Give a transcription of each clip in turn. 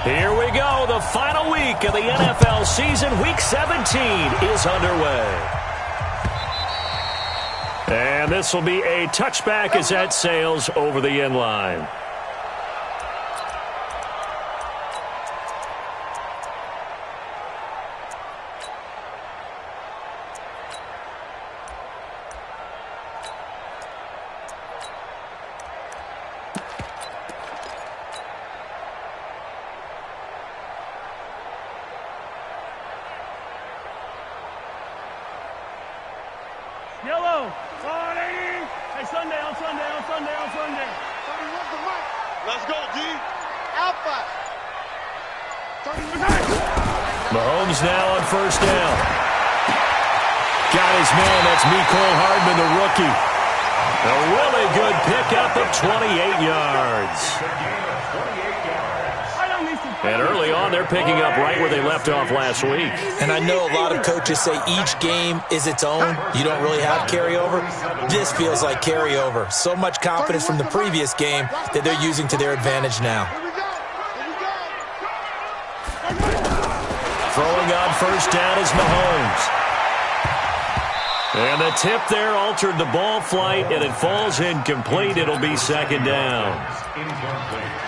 Here we go. The final week of the NFL season. Week 17 is underway. And this will be a touchback as that sails over the end line. Yellow, 180. Hey, Sunday. Let's go, D. Alpha. Mahomes now on first down. Got his man. That's Mecole Hardman, the rookie. A really good pickup of 28 yards. And early on, they're picking up right where they left off last week. And I know a lot of coaches say each game is its own. You don't really have carryover. This feels like carryover. So much confidence from the previous game that they're using to their advantage now. Throwing on first down is Mahomes. And the tip there altered the ball flight, and it falls incomplete. It'll be second down.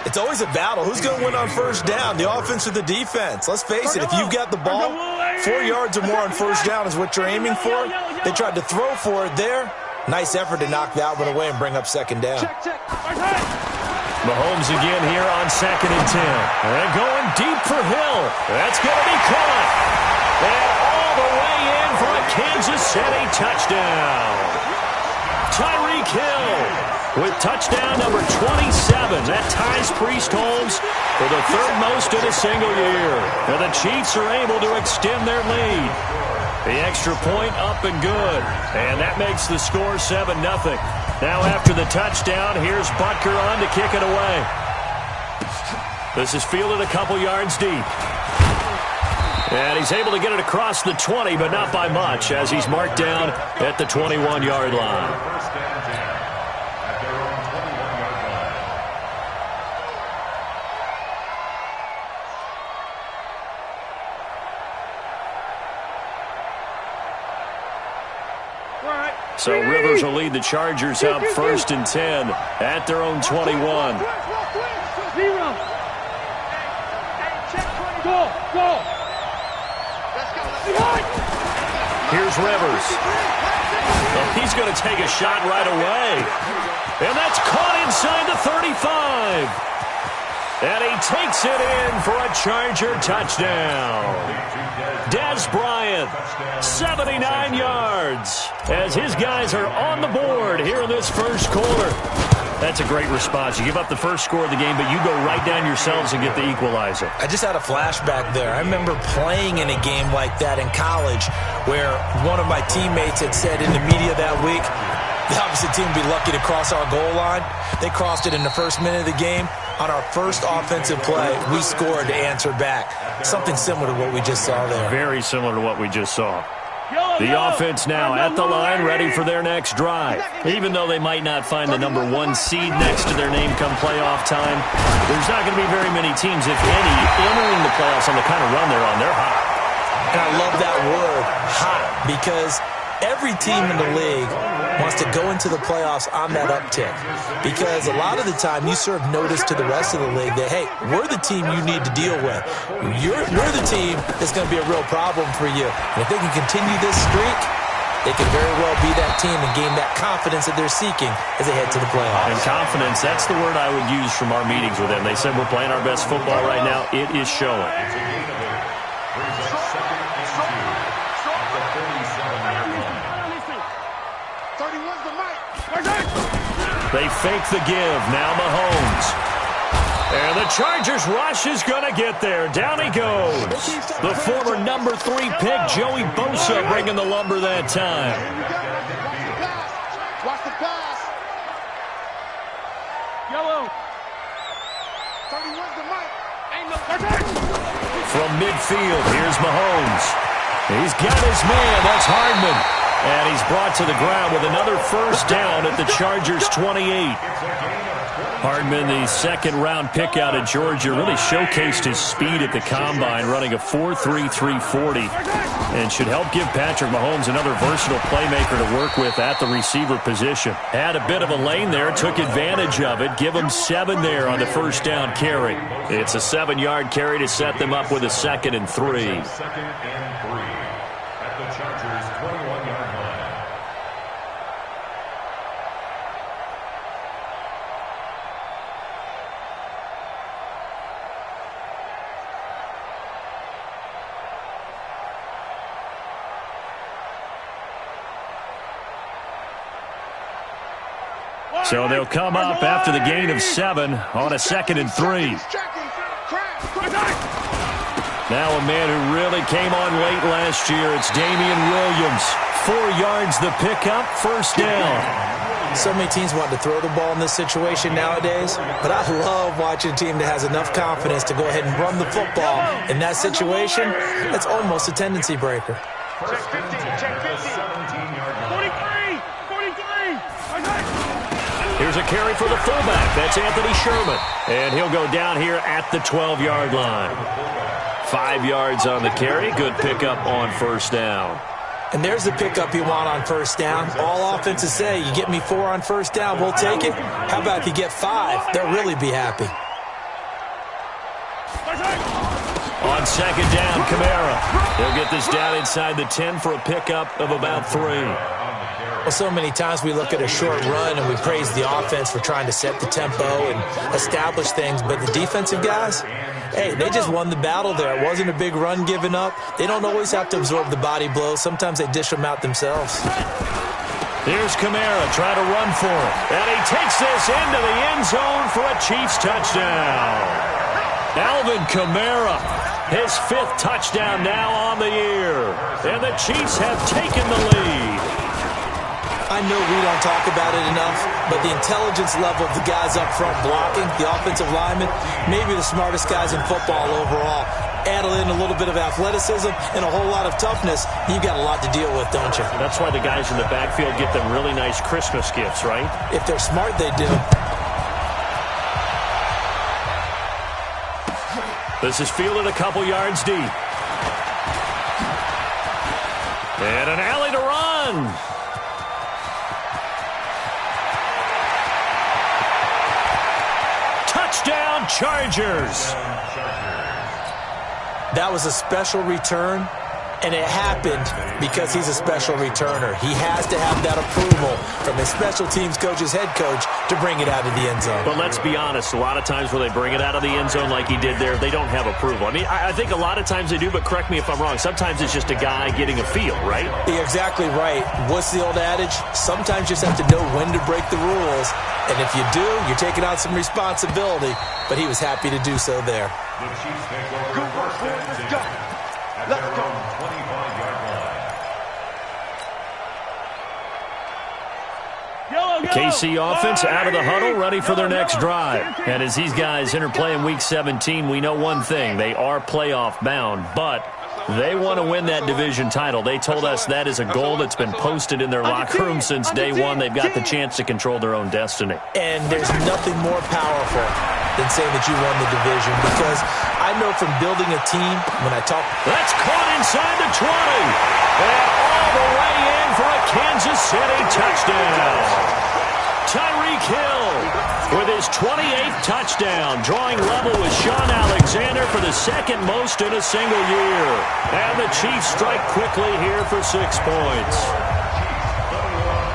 It's always a battle. Who's going to win on first down, the offense or the defense? Let's face it, if you've got the ball, 4 yards or more on first down is what you're aiming for. They tried to throw for it there. Nice effort to knock that one away and bring up second down. Mahomes again here on 2nd and 10. And going deep for Hill. That's going to be caught. And all the way in for a Kansas City touchdown. Tyreek Hill with touchdown number 27. That ties Priest Holmes for the third most in a single year. And the Chiefs are able to extend their lead. The extra point up and good. And that makes the score 7-0. Now after the touchdown, here's Butker on to kick it away. This is fielded a couple yards deep. And he's able to get it across the 20, but not by much, as he's marked down at the 21-yard line. So Rivers will lead the Chargers up 1st and 10 at their own 21. Here's Rivers. Well, he's going to take a shot right away. And that's caught inside the 35. And he takes it in for a Charger touchdown. Dez Bryant, 79 yards, as his guys are on the board here in this first quarter. That's a great response. You give up the first score of the game, but you go right down yourselves and get the equalizer. I just had a flashback there. I remember playing in a game like that in college where one of my teammates had said in the media that week, the opposite team would be lucky to cross our goal line. They crossed it in the first minute of the game. On our first offensive play, we scored to answer back. Something similar to what we just saw there. Very similar to what we just saw. The offense now at the line, ready for their next drive. Even though they might not find the number 1 seed next to their name come playoff time, there's not going to be very many teams, if any, entering the playoffs on the kind of run they're on. They're hot. And I love that word, hot, because every team in the league wants to go into the playoffs on that uptick, because a lot of the time you serve notice to the rest of the league that, hey, we're the team you need to deal with. We're the team that's going to be a real problem for you. And if they can continue this streak, they can very well be that team and gain that confidence that they're seeking as they head to the playoffs. And confidence, that's the word I would use from our meetings with them. They said we're playing our best football right now. It is showing. They fake the give. Now Mahomes. And the Chargers rush is going to get there. Down he goes. The former number 3 pick, Joey Bosa, bringing the lumber that time. Watch the pass. Yellow. 31's the mic. Ain't no From midfield, here's Mahomes. He's got his man. That's Hardman. And he's brought to the ground with another first down at the Chargers' 28. Hardman, the second-round pick out of Georgia, really showcased his speed at the Combine, running a 4.3 340, and should help give Patrick Mahomes another versatile playmaker to work with at the receiver position. Had a bit of a lane there, took advantage of it, give him 7 there on the first down carry. It's a 7-yard carry to set them up with a 2nd and 3. At the Chargers' 21-yard line. So they'll come up after the gain of 7 on a 2nd and 3. Now a man who really came on late last year, it's Damian Williams. 4 yards the pickup, first down. So many teams want to throw the ball in this situation nowadays, but I love watching a team that has enough confidence to go ahead and run the football. In that situation, that's almost a tendency breaker. Check 15, check 15. 43, 43. Here's a carry for the fullback. That's Anthony Sherman. And he'll go down here at the 12-yard line. 5 yards on the carry. Good pickup on first down. And there's the pickup you want on first down. All offenses say, you get me 4 on first down, we'll take it. How about if you get 5? They'll really be happy. On second down, Kamara. He'll get this down inside the 10 for a pickup of about 3. Well, so many times we look at a short run and we praise the offense for trying to set the tempo and establish things, but the defensive guys, hey, they just won the battle there. It wasn't a big run given up. They don't always have to absorb the body blows. Sometimes they dish them out themselves. Here's Kamara trying to run for it. And he takes this into the end zone for a Chiefs touchdown. Alvin Kamara, his 5th touchdown now on the year. And the Chiefs have taken the lead. I know we don't talk about it enough, but the intelligence level of the guys up front blocking, the offensive linemen, maybe the smartest guys in football overall. Add in a little bit of athleticism and a whole lot of toughness, you've got a lot to deal with, don't you? That's why the guys in the backfield get them really nice Christmas gifts, right? If they're smart, they do. This is fielded a couple yards deep. And an alley to run. Touchdown, Chargers. That was a special return, and it happened because he's a special returner. He has to have that approval from his special teams coach's head coach to bring it out of the end zone. But let's be honest, a lot of times when they bring it out of the end zone like he did there, they don't have approval. I mean, I think a lot of times they do, but correct me if I'm wrong. Sometimes it's just a guy getting a feel, right? You're exactly right. What's the old adage? Sometimes you just have to know when to break the rules. And if you do, you're taking on some responsibility. But he was happy to do so there. The Chiefs take over first and 10 at their own 25-yard line. KC offense out of the huddle, ready for their next drive. And as these guys interplay in Week 17, we know one thing. They are playoff bound, but they want to win that division title. They told us that is a goal that's been posted in their locker room since day one. They've got the chance to control their own destiny. And there's nothing more powerful than saying that you won the division, because I know from building a team, when I talk... That's caught inside the 20. And all the way in for a Kansas City touchdown. Tyreek Hill with his 28th touchdown, drawing level with Sean Alexander for the 2nd most in a single year. And the Chiefs strike quickly here for 6 points.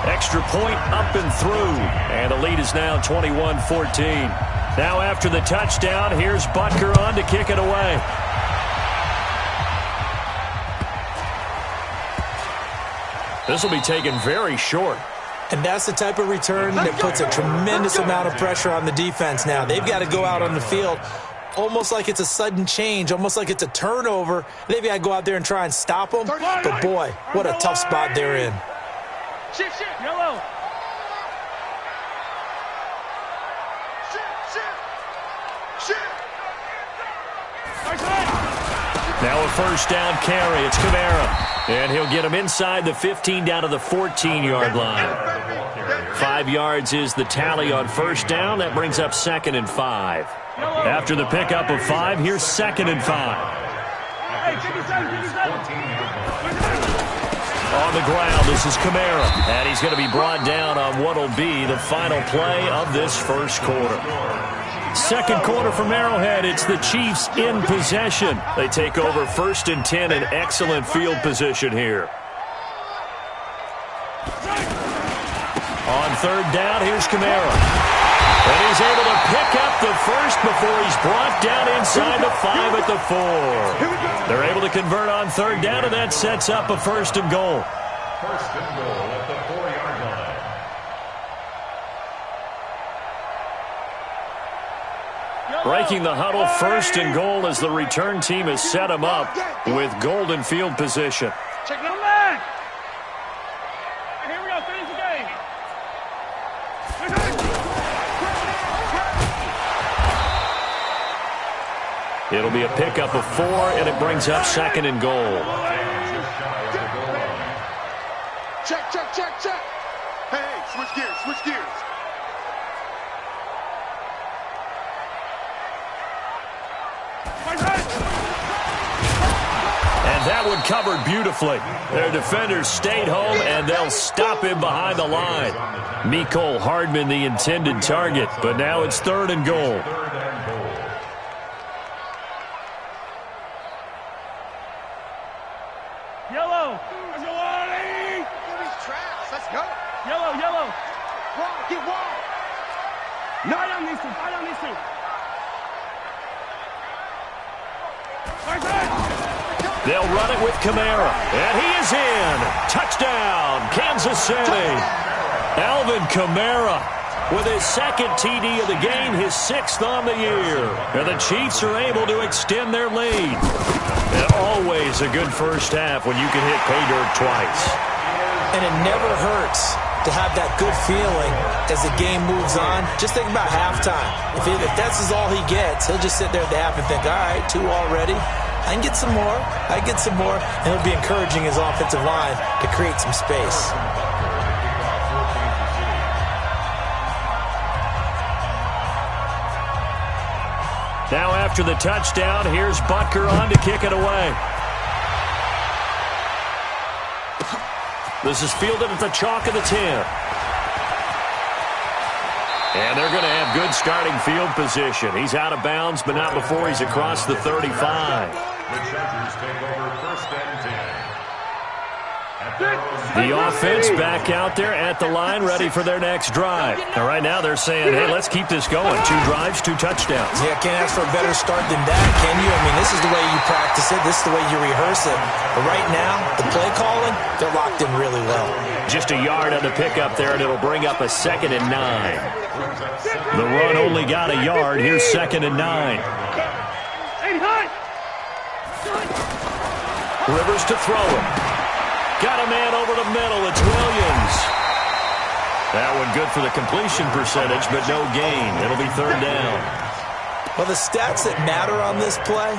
Extra point up and through. And the lead is now 21-14. Now after the touchdown, here's Butker on to kick it away. This will be taken very short. And that's the type of return that puts a tremendous amount of pressure on the defense now. They've got to go out on the field almost like it's a sudden change, almost like it's a turnover. They've got to go out there and try and stop them. But, boy, what a tough spot they're in. Shift, yellow. Now a first down carry. It's Kamara. And he'll get him inside the 15 down to the 14-yard line. 5 5 yards is the tally on first down. That brings up 2nd and 5. After the pickup of 5, here's 2nd and 5. On the ground, this is Kamara. And he's going to be brought down on what will be the final play of this first quarter. Second quarter from Arrowhead, it's the Chiefs in possession. They take over 1st and 10 in excellent field position here. On 3rd down, here's Kamara. And he's able to pick up the first before he's brought down inside the 5 at the 4. They're able to convert on 3rd down, and that sets up a 1st and goal. 1st and goal at the 4-yard line. Breaking the huddle, 1st and goal as the return team has set him up with golden field position. Check no leg. Here we go. Finish the game. It'll be a pickup of 4, and it brings up 2nd and goal. Check, check, check, check. Hey, switch gears, switch gears. And that one covered beautifully. Their defenders stayed home, and they'll stop him behind the line. Mecole Hardman, the intended target, but now it's 3rd and goal. Yellow. Let's go, Ollie. These traps, let's go. Yellow, yellow. Wall, get wall. No, fight on these two. Fight on these two. They'll run it with Kamara, and he is in. Touchdown, Kansas City. Alvin Kamara with his 2nd TD of the game, his 6th on the year. And the Chiefs are able to extend their lead. And always a good first half when you can hit pay dirt twice. And it never hurts to have that good feeling as the game moves on. Just think about halftime. If that's all he gets, he'll just sit there at the half and think, all right, 2 already. I can get some more. I can get some more. And he'll be encouraging his offensive line to create some space. Now after the touchdown, here's Butker on to kick it away. This is fielded at the chalk of the 10. And they're going to have good starting field position. He's out of bounds, but not before he's across the 35. The Chargers take over 1st and 10. The offense back out there at the line, ready for their next drive. And right now they're saying, hey, let's keep this going. 2 drives, 2 touchdowns. Yeah, can't ask for a better start than that, can you? I mean, this is the way you practice it. This is the way you rehearse it. But right now, the play calling, they're locked in really well. Just a yard on the pickup there, and it'll bring up a 2nd and 9. The run only got a yard. Here's 2nd and 9. Rivers to throw it. Got a man over the middle. It's Williams. That one good for the completion percentage, but no gain. It'll be 3rd down. Well, the stats that matter on this play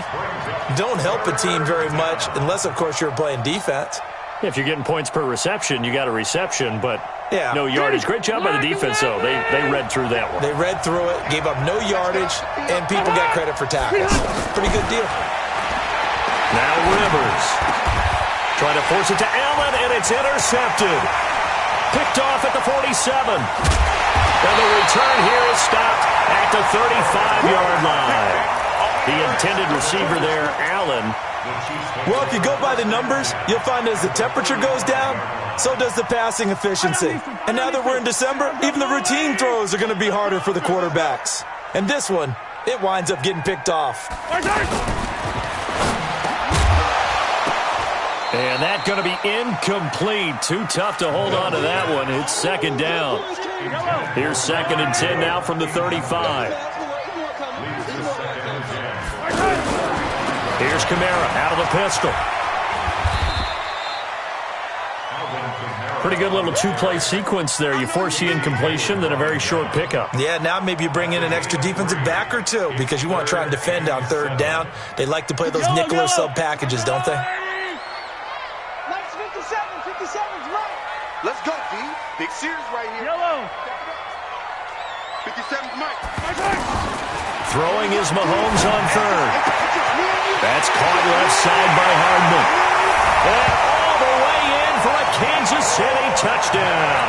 don't help a team very much unless, of course, you're playing defense. If you're getting points per reception, you got a reception, but yeah, no yardage. Great job by the defense, though. They read through that one. They read through it, gave up no yardage, and people got credit for tackles. Pretty good deal. Now Rivers. Trying to force it to Allen, and it's intercepted. Picked off at the 47. And the return here is stopped at the 35-yard line. The intended receiver there, Allen. Well, if you go by the numbers, you'll find as the temperature goes down, so does the passing efficiency. And now that we're in December, even the routine throws are going to be harder for the quarterbacks. And this one, it winds up getting picked off. And that's going to be incomplete. Too tough to hold on to that one. It's 2nd down. Here's 2nd and 10 now from the 35. Here's Kamara out of the pistol. Pretty good little 2-play sequence there. You force the incompletion, then a very short pickup. Yeah, now maybe you bring in an extra defensive back or 2 because you want to try and defend on 3rd down. They like to play those nickel or sub packages, don't they? Nice 57's right. Let's go, D. Big Sears right here. Yellow. 57, Mike. Throwing is Mahomes on third. That's caught left side by Hardman. And all the way in for a Kansas City touchdown.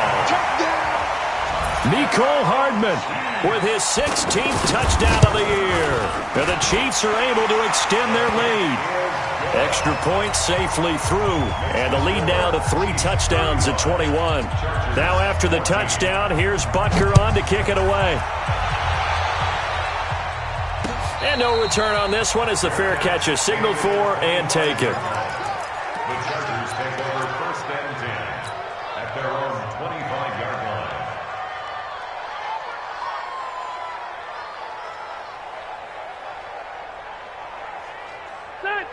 Mecole Hardman with his 16th touchdown of the year. And the Chiefs are able to extend their lead. Extra point safely through. And the lead now to 3 touchdowns at 21. Now after the touchdown, here's Butker on to kick it away. And no return on this one as the fair catch is signaled for and taken. The Chargers take over 1st and 10 at their own 25-yard line.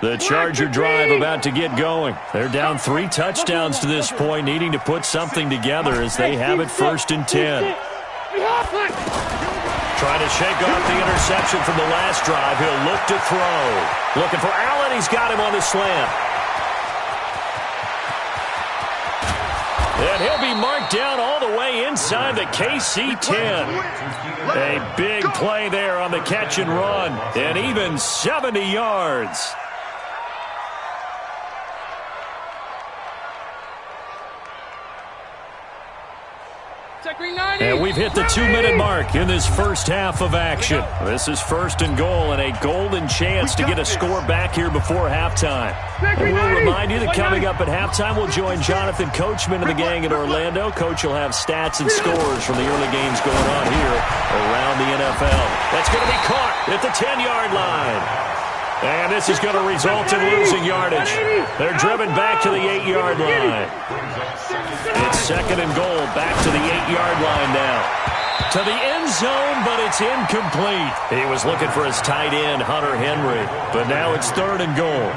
The Charger drive about to get going. They're down 3 touchdowns to this point, needing to put something together as they have it 1st and 10. Trying to shake off the interception from the last drive. He'll look to throw. Looking for Allen. He's got him on the slant. And he'll be marked down all the way inside the KC 10. A big play there on the catch and run. And even 70 yards. And we've hit the 2-minute mark in this first half of action. This is 1st and goal and a golden chance to get a score back here before halftime. And we'll remind you that coming up at halftime, we'll join Jonathan Coachman and the gang in Orlando. Coach will have stats and scores from the early games going on here around the NFL. That's going to be caught at the 10-yard line. And this is going to result in losing yardage. They're driven back to the 8-yard line. It's 2nd and goal, back to the 8-yard line now. To the end zone, but it's incomplete. He was looking for his tight end, Hunter Henry. But now it's 3rd and goal.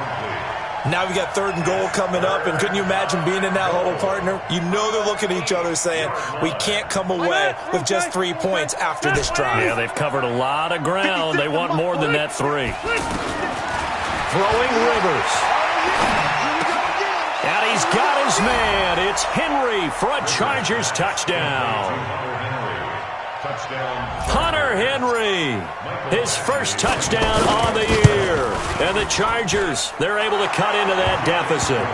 Now we got 3rd and goal coming up, and couldn't you imagine being in that huddle, partner? You know they're looking at each other saying, we can't come away with just 3 points after this drive. Yeah, they've covered a lot of ground. They want more than that 3. Throwing Rivers. And he's got his man. It's Henry for a Chargers touchdown. Hunter Henry, his first touchdown on the year. And the Chargers, they're able to cut into that deficit.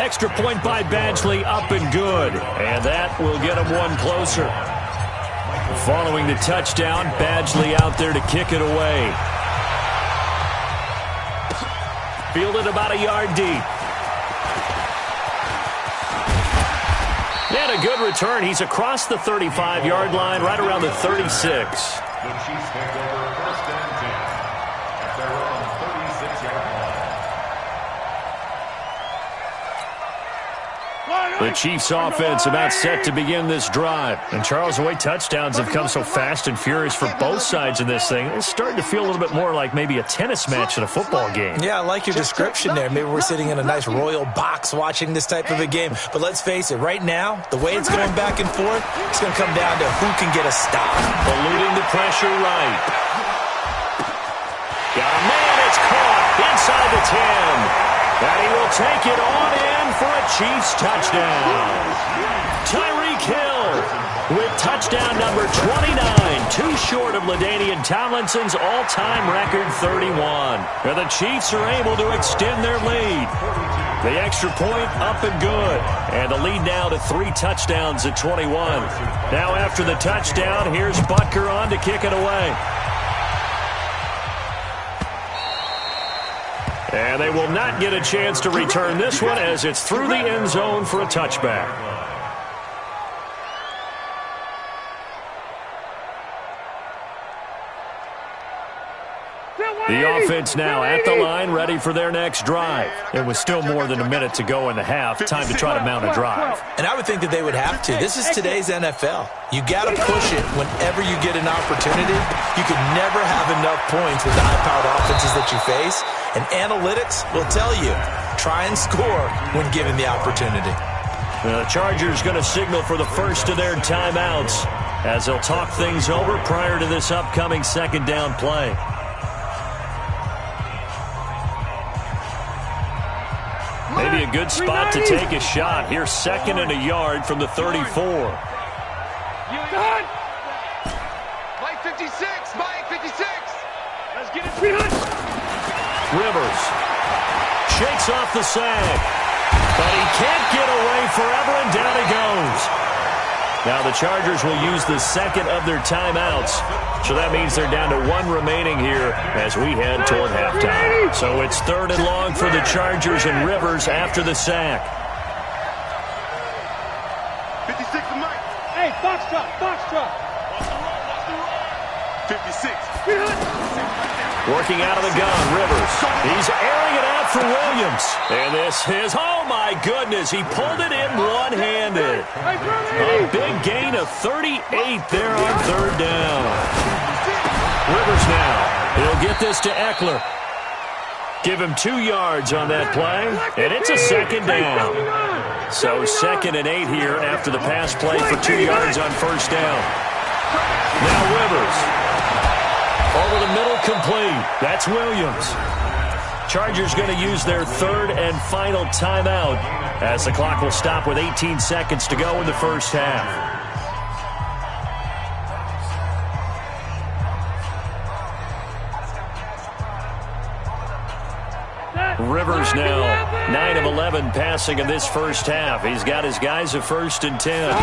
Extra point by Badgley, up and good. And that will get them one closer. Following the touchdown, Badgley out there to kick it away. Fielded about a yard deep. And a good return. He's across the 35-yard line, right around the 36. The Chiefs take over 1st and 10 at their own 36-yard line. The Chiefs offense about set to begin this drive. And Charles, the way touchdowns have come so fast and furious for both sides in this thing, it's starting to feel a little bit more like maybe a tennis match in a football game. Yeah, I like your description there. Maybe we're sitting in a nice royal box watching this type of a game. But let's face it, right now, the way it's going back and forth, it's going to come down to who can get a stop. Eluding the pressure right. Got a man, it's caught inside the 10. And he will take it on in for a Chiefs touchdown. Tyreek Hill with touchdown number 29, too short of LaDainian Tomlinson's all-time record 31. And the Chiefs are able to extend their lead. The extra point up and good. And the lead now to 3 touchdowns at 21. Now after the touchdown, here's Butker on to kick it away. And they will not get a chance to return this one as it's through the end zone for a touchback. The offense now at the line, ready for their next drive. It was still more than a minute to go in the half. Time to try to mount a drive. And I would think that they would have to. This is today's NFL. You got to push it whenever you get an opportunity. You can never have enough points with the high-powered offenses that you face. And analytics will tell you, try and score when given the opportunity. The Chargers going to signal for the first of their timeouts as they'll talk things over prior to this upcoming second down play. Maybe a good spot to take a shot. Here's 2nd and a yard from the 34. Rivers shakes off the sack, but he can't get away forever, and down he goes. Now the Chargers will use the second of their timeouts, so that means they're down to one remaining here as we head toward halftime. So it's 3rd and long for the Chargers, and Rivers after the sack. 56 to Mike. Hey, box truck. 56. Working out of the gun, Rivers. He's airing it out for Williams. And this is, oh my goodness, he pulled it in one-handed. A big gain of 38 there on 3rd down. Rivers now. He'll get this to Eckler. Give him 2 yards on that play, and it's a 2nd down. So 2nd and 8 here after the pass play for 2 yards on 1st down. Now Rivers. Over the middle, complete. That's Williams. Chargers going to use their 3rd and final timeout as the clock will stop with 18 seconds to go in the first half. Rivers now 9 of 11 passing in this first half. He's got his guys at 1st and 10.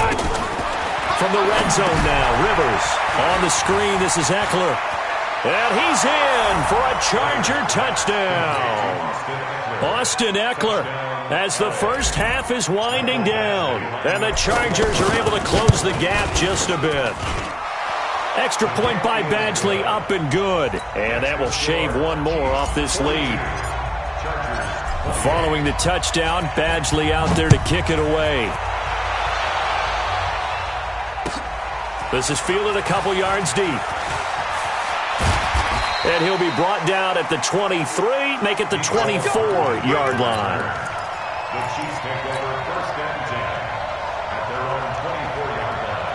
From the red zone now, Rivers on the screen. This is Eckler. And he's in for a Charger touchdown. Austin Eckler as the first half is winding down. And the Chargers are able to close the gap just a bit. Extra point by Badgley up and good. And that will shave one more off this lead. Following the touchdown, Badgley out there to kick it away. This is fielded a couple yards deep. And he'll be brought down at the 23, make it the 24-yard line. The Chiefs take over 1st and 10 at their own 24-yard line.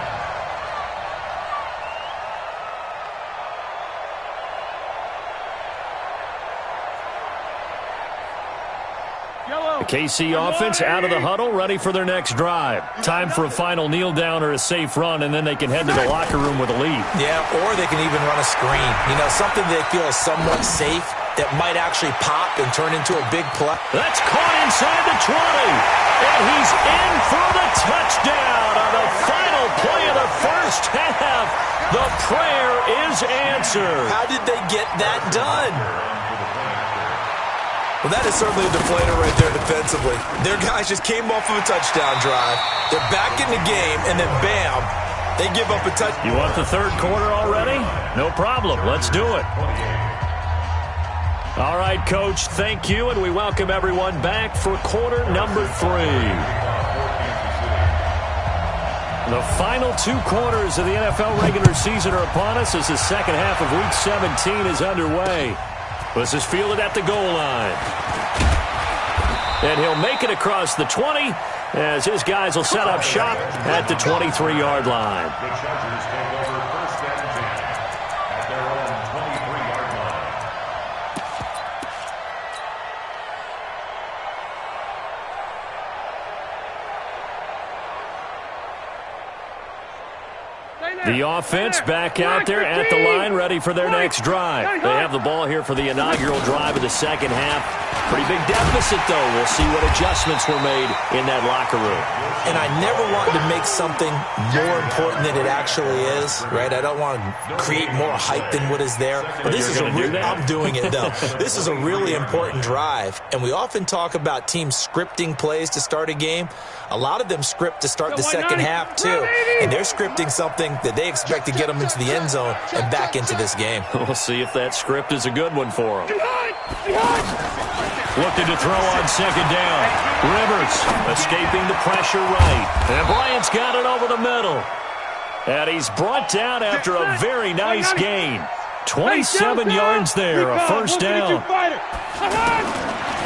The KC offense out of the huddle, ready for their next drive. Time for a final kneel down or a safe run, and then they can head to the locker room with a lead. Yeah, or they can even run a screen. You know, something they feel is somewhat safe that might actually pop and turn into a big play. That's caught inside the 20. And he's in for the touchdown on the final play of the first half. The prayer is answered. How did they get that done? Well, that is certainly a deflator right there defensively. Their guys just came off of a touchdown drive. They're back in the game, and then bam, they give up a touchdown. You want the 3rd quarter already? No problem. Let's do it. All right, Coach, thank you, and we welcome everyone back for quarter number 3. The final 2 quarters of the NFL regular season are upon us as the second half of Week 17 is underway. This is fielded at the goal line. And he'll make it across the 20 as his guys will set up shop at the 23-yard line. The Chargers take over 1st and 10 at their own 23-yard line. The offense back out there at the line, ready for their next drive. They have the ball here for the inaugural drive of the second half. Pretty big deficit, though. We'll see what adjustments were made in that locker room. And I never want to make something more important than it actually is, right? I don't want to create more hype than what is there. But this is I'm doing it, though. This is a really important drive. And we often talk about teams scripting plays to start a game. A lot of them script to start the second half, too. And they're scripting something that they expect to get them into the end zone and back into this game. We'll see if that script is a good one for them. Looking to throw on second down. Rivers escaping the pressure right. And Bryant's got it over the middle. And he's brought down after a very nice gain. 27 yards there, a first down.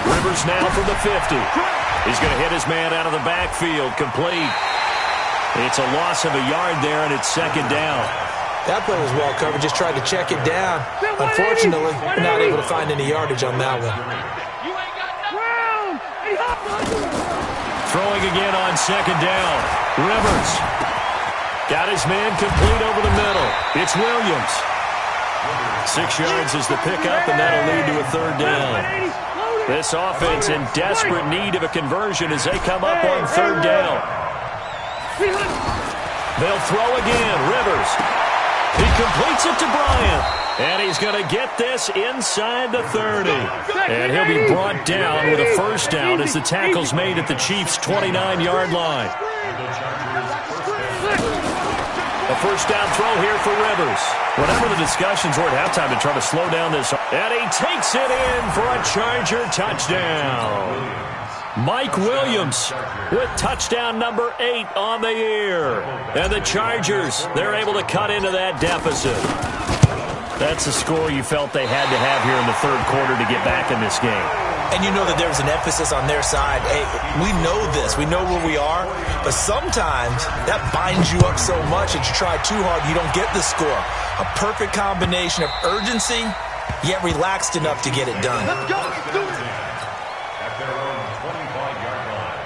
Rivers now from the 50. He's going to hit his man out of the backfield, complete. It's a loss of a yard there, and it's second down. That play was well covered, just tried to check it down. Unfortunately, we're not able to find any yardage on that one. Throwing again on second down. Rivers got his man complete over the middle. It's Williams. 6 yards is the pickup, and that'll lead to a third down. This offense in desperate need of a conversion as they come up on third down. They'll throw again. Rivers. He completes it to Bryant. And he's going to get this inside the 30. And he'll be brought down with a first down as the tackle's made at the Chiefs' 29-yard line. A first down throw here for Rivers. Whatever the discussions were at halftime to try to slow down this. And he takes it in for a Charger touchdown. Mike Williams with touchdown number 8 on the year. And the Chargers, they're able to cut into that deficit. That's a score you felt they had to have here in the third quarter to get back in this game. And you know that there was an emphasis on their side. Hey, we know this. We know where we are. But sometimes that binds you up so much that you try too hard, you don't get the score. A perfect combination of urgency, yet relaxed enough to get it done. Let's go. Let's do it. At their own 25-yard line.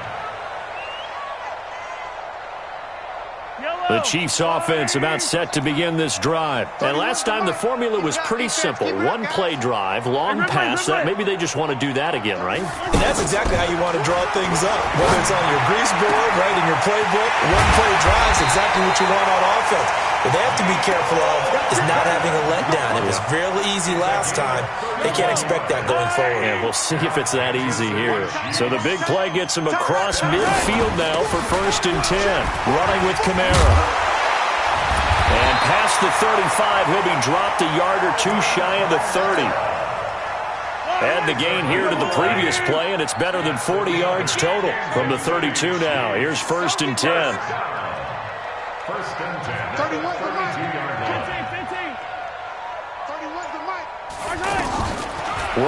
The Chiefs offense about set to begin this drive. And last time the formula was pretty simple. One play drive, long pass. That maybe they just want to do that again, right? And that's exactly how you want to draw things up. Whether it's on your grease board, right, in your playbook, one play drive is exactly what you want on offense. What they have to be careful of is not having a letdown. It was fairly easy last time. They can't expect that going forward. And we'll see if it's that easy here. So the big play gets him across midfield now for 1st and 10. Running with Kamara. And past the 35, he'll be dropped a yard or two shy of the 30. Add the gain here to the previous play, and it's better than 40 yards total from the 32 now. Here's 1st and 10. 1st and 10. 31's the mic. 32-yard line. 31's the mic.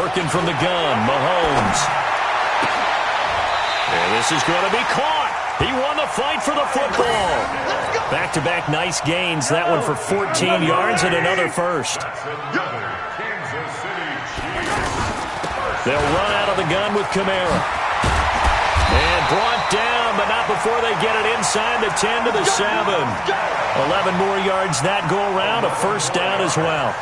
Working from the gun, Mahomes. And this is going to be caught. He won the fight for the football. Back-to-back nice gains. That one for 14 yards and another first. Kansas City Chiefs. They'll run out of the gun with Kamara. And brought down, but not before they get it inside the 10 to the 7. 11 more yards that go around, a first down as well.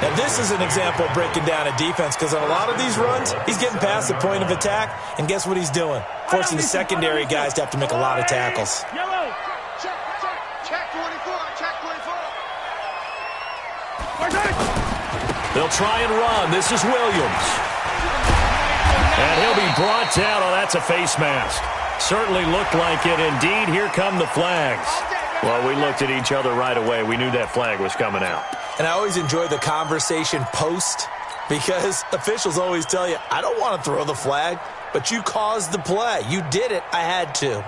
Now, this is an example of breaking down a defense because on a lot of these runs, he's getting past the point of attack, and guess what he's doing? Forcing the secondary guys to have to make a lot of tackles. Yellow. Check 24. Check 24. They'll try and run. This is Williams. And he'll be brought down. Oh, that's a face mask. Certainly looked like it. Indeed, here come the flags. Well, we looked at each other right away. We knew that flag was coming out. And I always enjoy the conversation post because officials always tell you, I don't want to throw the flag, but you caused the play. You did it. I had to.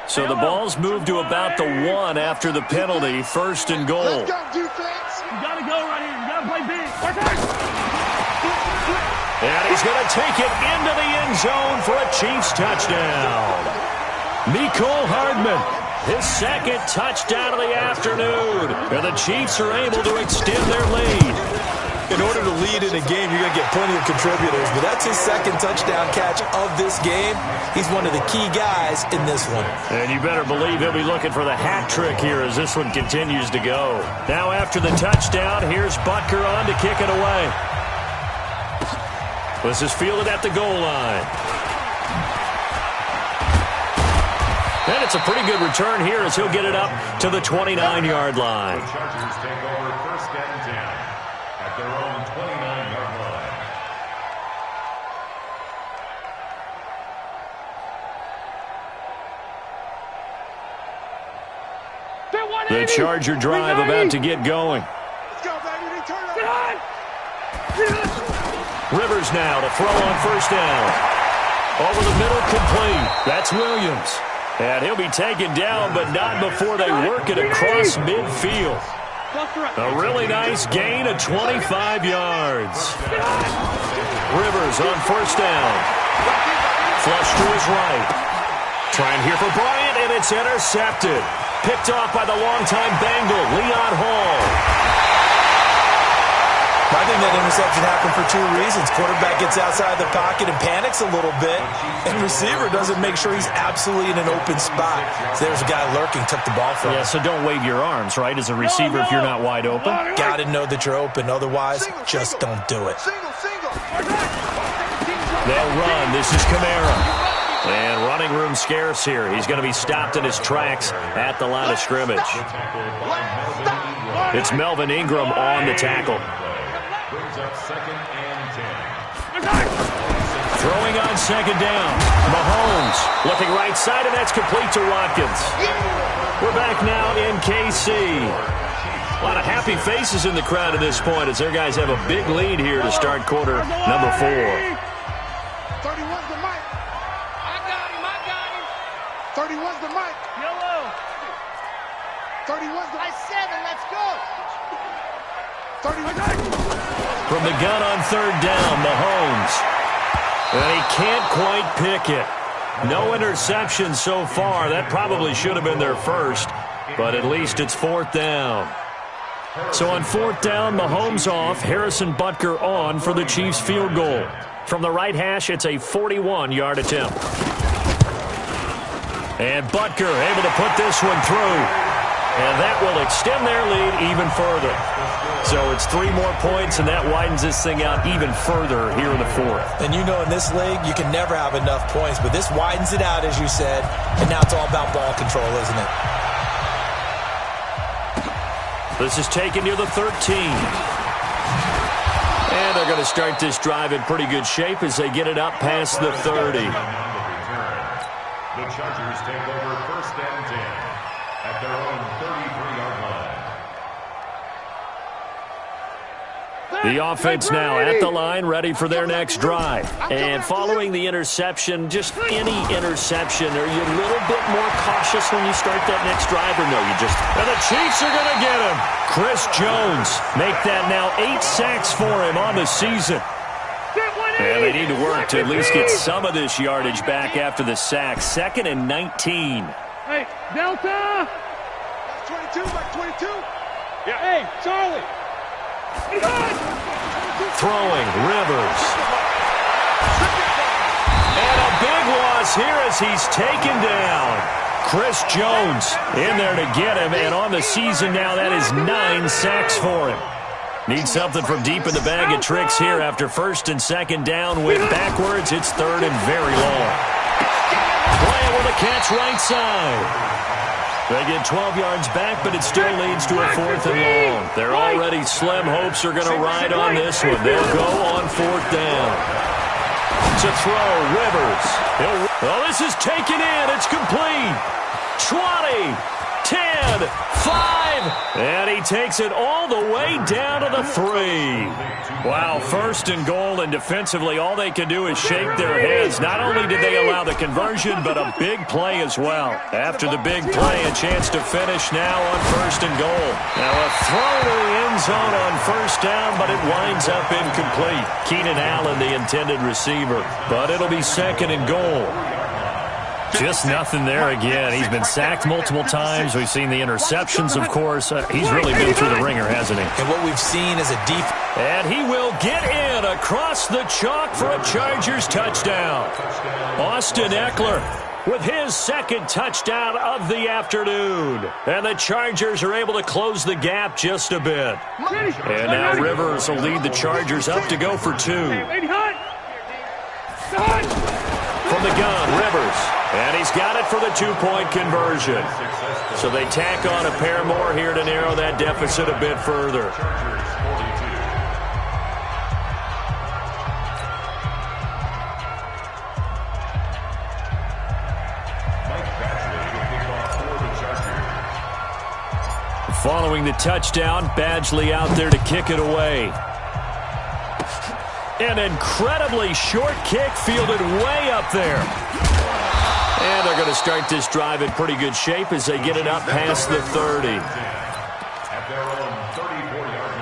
So the ball's moved to about the 1 after the penalty. 1st and goal. Let's go, defense. You gotta go right here. You gotta play big. And he's going to take it into the end zone for a Chiefs touchdown. Mecole Hardman, his 2nd touchdown of the afternoon. And the Chiefs are able to extend their lead. In order to lead in a game, you're going to get plenty of contributors, but that's his 2nd touchdown catch of this game. He's one of the key guys in this one. And you better believe he'll be looking for the hat trick here as this one continues to go. Now after the touchdown, here's Butker on to kick it away. This is fielded at the goal line. And it's a pretty good return here as he'll get it up to the 29-yard line. The Chargers take over 1st and 10 at their own 29-yard line. The Charger drive about to get going. Let's go, baby. They turn Get up. on. Rivers now to throw on 1st down. Over the middle, complete. That's Williams. And he'll be taken down, but not before they work it across midfield. A really nice gain of 25 yards. Rivers on 1st down. Flush to his right. Trying here for Bryant, and it's intercepted. Picked off by the longtime Bengal, Leon Hall. I think that interception happened for two reasons. Quarterback gets outside the pocket and panics a little bit, and receiver doesn't make sure he's absolutely in an open spot. So there's a guy lurking, took the ball from him. Yeah, so don't wave your arms, right, as a receiver if you're not wide open. Got to know that you're open. Otherwise, just don't do it. They'll run. This is Kamara. And running room scarce here. He's going to be stopped in his tracks at the line of scrimmage. It's Melvin Ingram on the tackle. Brings up 2nd and 10. Throwing on 2nd down. Mahomes looking right side, and that's complete to Watkins. We're back now in KC. A lot of happy faces in the crowd at this point as their guys have a big lead here to start quarter number 4. 31's the mic. I got him. 31's the mic. Yellow. 31's the mic. 7, let's go. 31's From the gun on 3rd down, Mahomes. And he can't quite pick it. No interception so far. That probably should have been their first, but at least it's 4th down. So on 4th down, Mahomes off, Harrison Butker on for the Chiefs field goal. From the right hash, it's a 41-yard attempt. And Butker able to put this one through. And that will extend their lead even further. So it's 3 more points, and that widens this thing out even further here in the 4th. And you know in this league, you can never have enough points, but this widens it out, as you said, and now it's all about ball control, isn't it? This is taken near the 13. And they're going to start this drive in pretty good shape as they get it up past the 30. The Chargers take over 1st and 10 at their own 33-yard line. The offense now at the line, ready for their next drive. And following the interception, just any interception, are you a little bit more cautious when you start that next drive, or no, you just... And the Chiefs are going to get him. Chris Jones make that now 8 sacks for him on the season. And they need to work to at least get some of this yardage back after the sack. 2nd and 19. Hey, Delta. 22, like 22. Yeah. Hey, Charlie. Throwing, Rivers. And a big loss here as he's taken down. Chris Jones in there to get him, and on the season now, that is 9 sacks for him. Needs something from deep in the bag of tricks here after 1st and 2nd down. Went backwards, it's 3rd and very long. Playing with a catch right side. They get 12 yards back, but it still leads to a 4th and long. They're already slim hopes are going to ride on this one. They'll go on 4th down. To throw, Rivers. Oh, this is taken in. It's complete. 20, 10, 5, and he takes it all the way down to the 3. Wow, 1st and goal, and defensively all they can do is shake their heads. Not only did they allow the conversion, but a big play as well. After the big play, a chance to finish now on 1st and goal. Now a throw to the end zone on 1st down, but it winds up incomplete. Keenan Allen, the intended receiver, but it'll be 2nd and goal. Just nothing there again. He's been sacked multiple times. We've seen the interceptions, of course. He's really been through the ringer, hasn't he? And what we've seen is a deep... And he will get in across the chalk for a Chargers touchdown. Austin Eckler with his 2nd touchdown of the afternoon. And the Chargers are able to close the gap just a bit. And now Rivers will lead the Chargers up to go for 2. From the gun, Rivers. And he's got it for the 2-point conversion. So they tack on a pair more here to narrow that deficit a bit further. Following the touchdown, Badgley out there to kick it away. An incredibly short kick fielded way up there. And they're going to start this drive in pretty good shape as they get it up past the 30. At their own 34-yard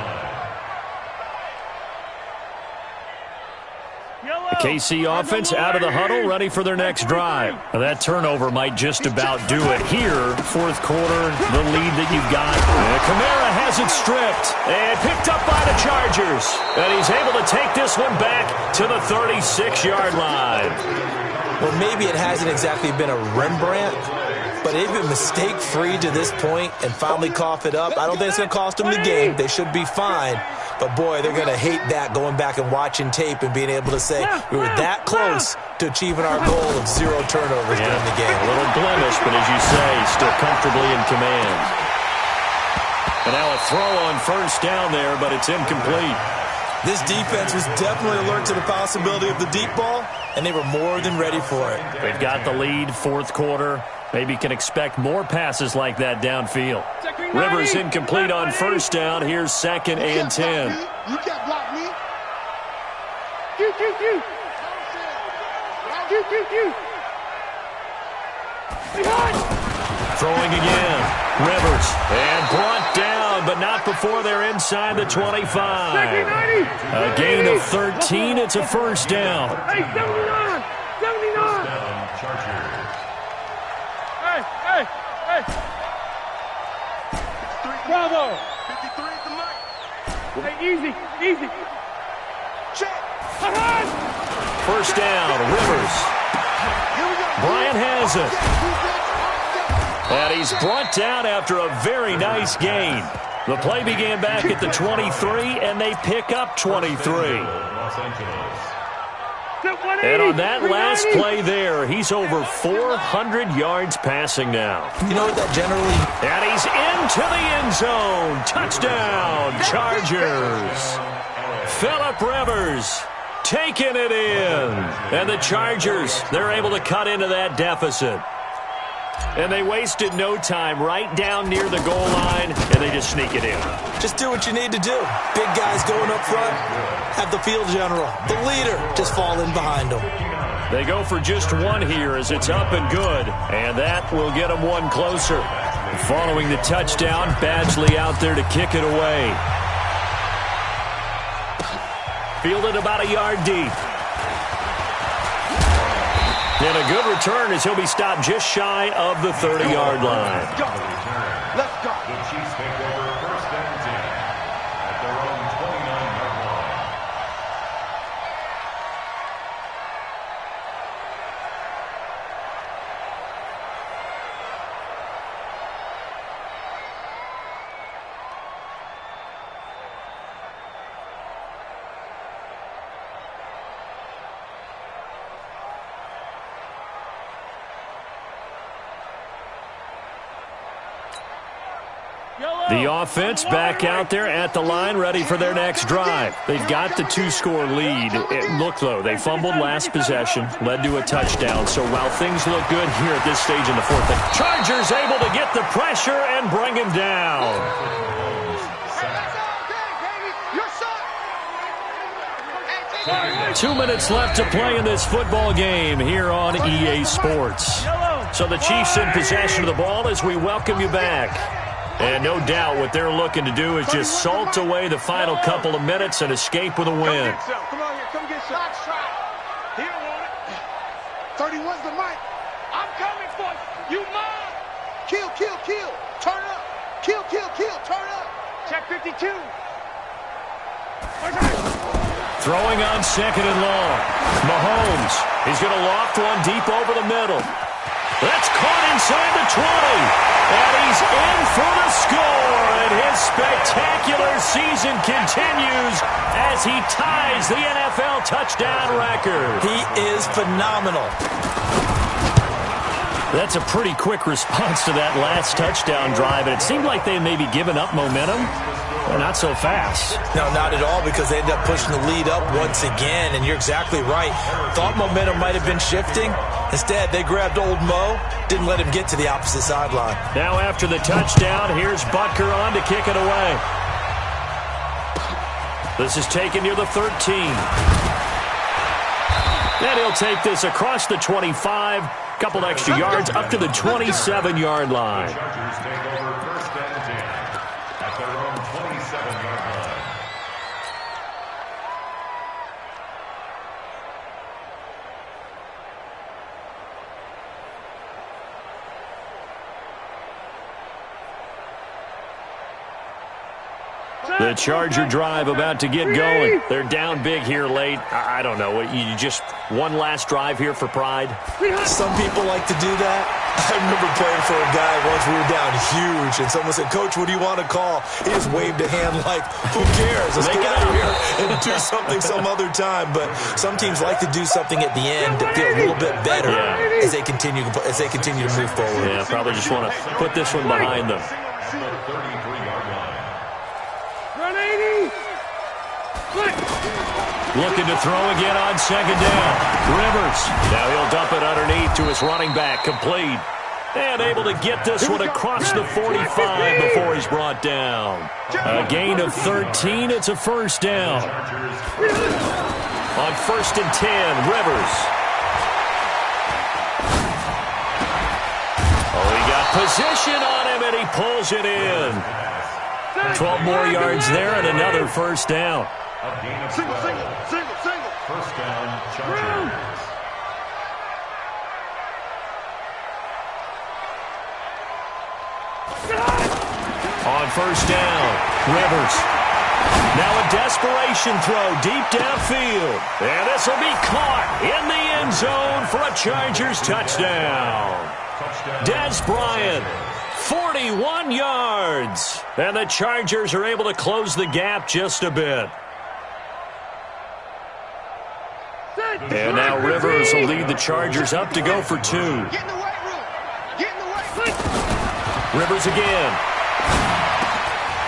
The KC offense out of the huddle, ready for their next drive. Now, that turnover might just about do it here. Fourth quarter, the lead that you've got. Kamara has it stripped and picked up by the Chargers. And he's able to take this one back to the 36-yard line. Well, maybe it hasn't exactly been a Rembrandt, but they've been mistake-free to this point and finally cough it up. I don't think it's going to cost them the game. They should be fine. But, boy, they're going to hate that, going back and watching tape and being able to say we were that close to achieving our goal of 0 turnovers during the game. A little blemish, but as you say, still comfortably in command. And now a throw on first down there, but it's incomplete. This defense was definitely alert to the possibility of the deep ball, and they were more than ready for it. They've got the lead, fourth quarter. Maybe can expect more passes like that downfield. Rivers incomplete on first down. Here's 2nd and 10. You can't block me. Throwing again. Rivers. And brought down, but not before they're inside the 25. A gain of 13. It's a first down. Hey, 79! 79! Hey! Bravo! 53 is the mic. Hey, easy! Check. First down, Rivers. Here we go. Bryant has it. And he's brought down after a very nice gain. The play began back at the 23, and they pick up 23. And on that last play there, he's over 400 yards passing now. You know what that generally... And he's into the end zone. Touchdown, Chargers. Phillip Rivers taking it in. And the Chargers, they're able to cut into that deficit. And they wasted no time, right down near the goal line, and they just sneak it in. Just do what you need to do. Big guys going up front, have the field general, the leader, just fall in behind them. They go for just one here as it's up and good, and that will get them one closer. Following the touchdown, Badgley out there to kick it away. Fielded about a yard deep. And a good return as he'll be stopped just shy of the 30-yard line. Let's go. The Chiefs take over 1st and 10 at their own 29-yard line. The offense back out there at the line, ready for their next drive. They've got the 2-score lead. Look, though, they fumbled last possession, led to a touchdown. So while things look good here at this stage in the fourth, the Chargers able to get the pressure and bring him down. 2 minutes left to play in this football game here on EA Sports. So the Chiefs in possession of the ball as we welcome you back. And no doubt what they're looking to do is just salt away the final couple of minutes and escape with a win. Come on here. Come get some. He don't want it. 31's the mic. I'm coming for you. You mine. Kill. Turn up. Kill. Turn up. Check 52. Throwing on 2nd and long. Mahomes. He's going to loft one deep over the middle. That's caught inside the 20. And he's in for the score. And his spectacular season continues as he ties the NFL touchdown record. He is phenomenal. That's a pretty quick response to that last touchdown drive. And it seemed like they may be giving up momentum. Well, not so fast. No, not at all, because they ended up pushing the lead up once again, and you're exactly right. Thought momentum might have been shifting. Instead, they grabbed old Mo, didn't let him get to the opposite sideline. Now after the touchdown, here's Butker on to kick it away. This is taken near the 13. And he'll take this across the 25, couple extra yards up to the 27-yard line. Chargers take over 1st and 10 at their own 27-yard line. The Charger drive about to get going. They're down big here late. I don't know. You just one last drive here for pride? Some people like to do that. I remember playing for a guy once. We were down huge, and someone said, "Coach, what do you want to call?" He just waved a hand like, "Who cares? Let's get out of here and do something some other time." But some teams like to do something at the end to feel a little bit better as they continue to move forward. Yeah, probably just want to put this one behind them. Run 80. Looking to throw again on second down. Rivers. Now he'll dump it underneath to his running back. Complete. And able to get this one across the 45 before he's brought down. A gain of 13. It's a first down. On 1st and 10, Rivers. Oh, he got position on him, and he pulls it in. 12 more yards there and another first down. Single. First down, Chargers. On first down, Rivers. Now a desperation throw deep downfield. And this will be caught in the end zone for a Chargers touchdown. Des Bryant, 41 yards. And the Chargers are able to close the gap just a bit. And now Rivers will lead the Chargers up to go for 2. Get in the weight room. Get in the weight room. Rivers again.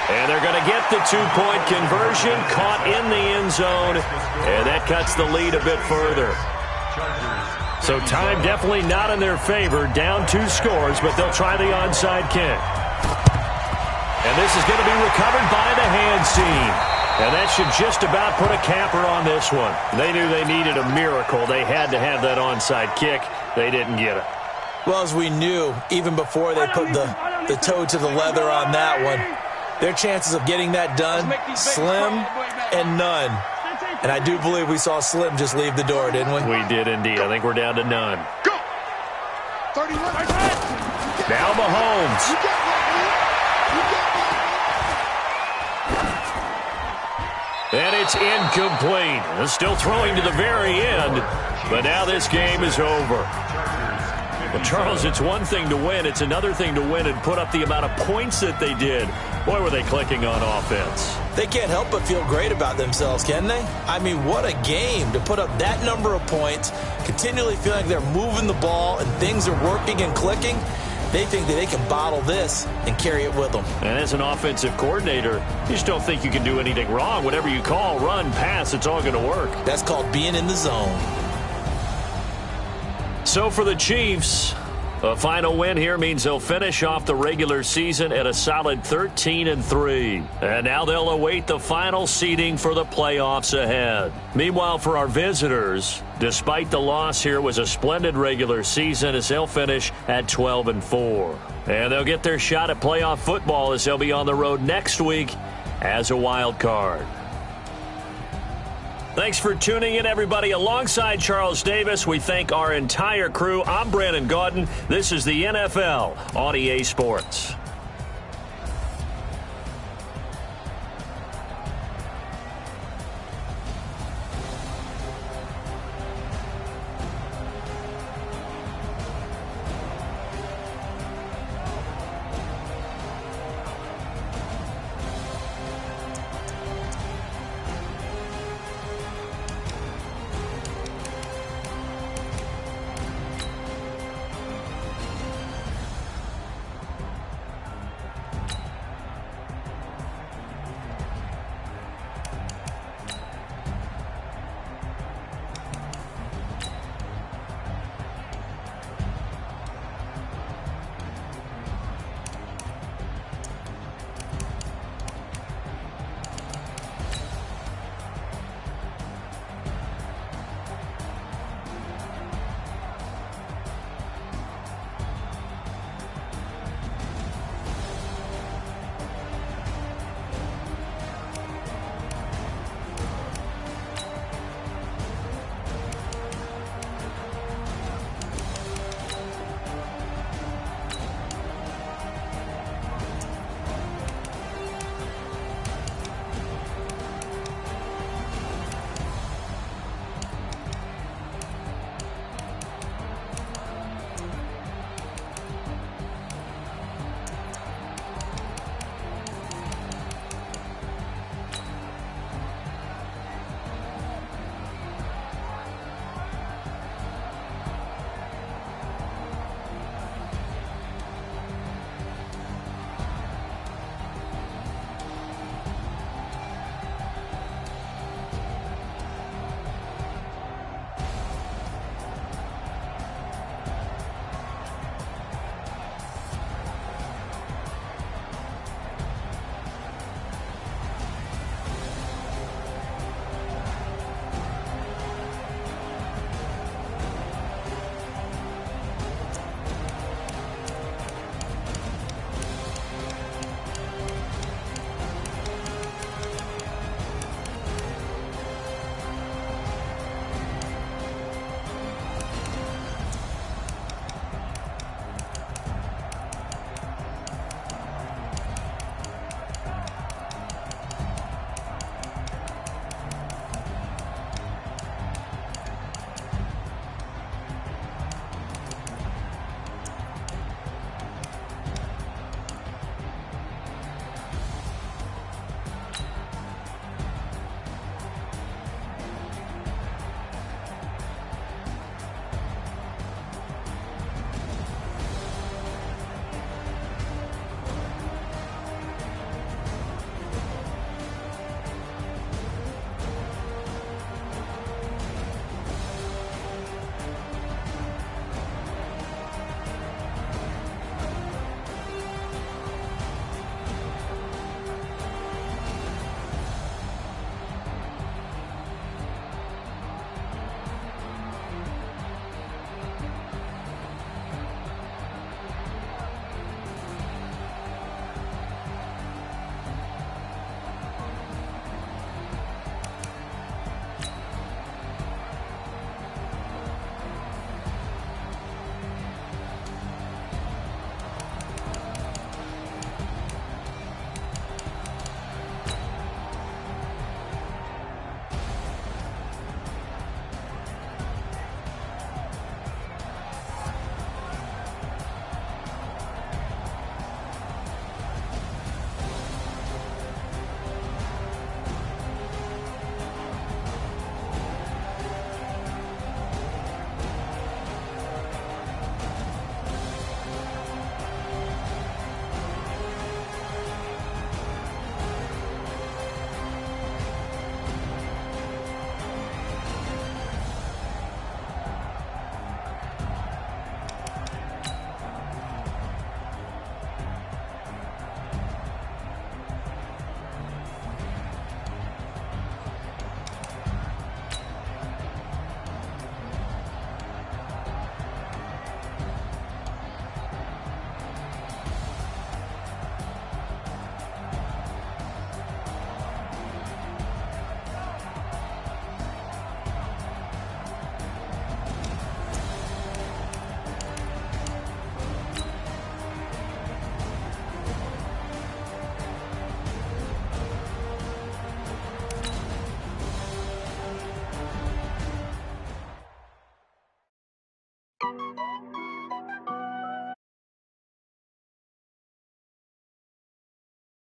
And they're going to get the 2-point conversion, caught in the end zone, and that cuts the lead a bit further. So time definitely not in their favor, down 2 scores, but they'll try the onside kick. And this is going to be recovered by the hands team. And that should just about put a capper on this one. They knew they needed a miracle. They had to have that onside kick. They didn't get it. Well, as we knew, even before they put the toe to the leather on that one, their chances of getting that done, slim and none. And I do believe we saw Slim just leave the door, didn't we? We did indeed. I think we're down to none. Go. 31. Now Mahomes. You got And it's incomplete. They're still throwing to the very end, but now this game is over. Well, Charles, it's one thing to win. It's another thing to win and put up the amount of points that they did. Boy, were they clicking on offense. They can't help but feel great about themselves, can they? I mean, what a game to put up that number of points, continually feeling like they're moving the ball and things are working and clicking. They think that they can bottle this and carry it with them. And as an offensive coordinator, you just don't think you can do anything wrong. Whatever you call, run, pass, it's all going to work. That's called being in the zone. So for the Chiefs, a final win here means they'll finish off the regular season at a solid 13-3. And now they'll await the final seeding for the playoffs ahead. Meanwhile, for our visitors, despite the loss here, it was a splendid regular season as they'll finish at 12-4. And they'll get their shot at playoff football as they'll be on the road next week as a wild card. Thanks for tuning in, everybody. Alongside Charles Davis, we thank our entire crew. I'm Brandon Gaudin. This is the NFL on EA Sports.